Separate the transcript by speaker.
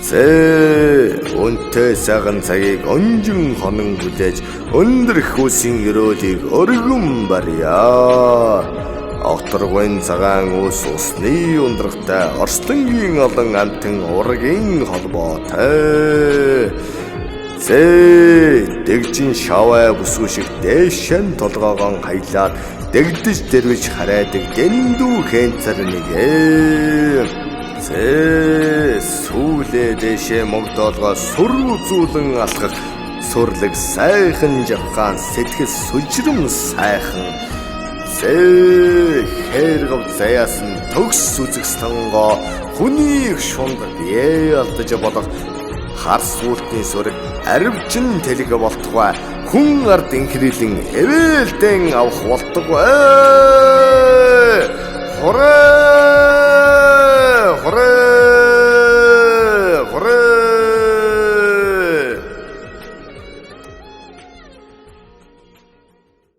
Speaker 1: Үнтэй сайхан цагийг онжин хонон хүлээж өндөр их үсийн өрөөлийг өргөн барья. Огторгын цагаан ус усны ундрагтай орслонгийн олон амтэн ургийн холбоотой. Дэгжин шаваа бүсгүй шиг дээшэн толгоогон хаялаад дэгдэж дэрвэж хараадаг дэндүү хэнцэр нэгэ. Сүүлээ дэшээ мөгдөөлгөө сүр үзүүлэн алхах сүрлэг сайхан жавхаан сэтгэл сүжрэм сайхан. Хэргав заяасан төгс үзэгслэнгоо хүний их шунд бие алдаж болох хар сүлтний сүрэг аривчин тэлэг болтугай хүн ард инхрилэн эвэлдэн авах болтугай. Хорой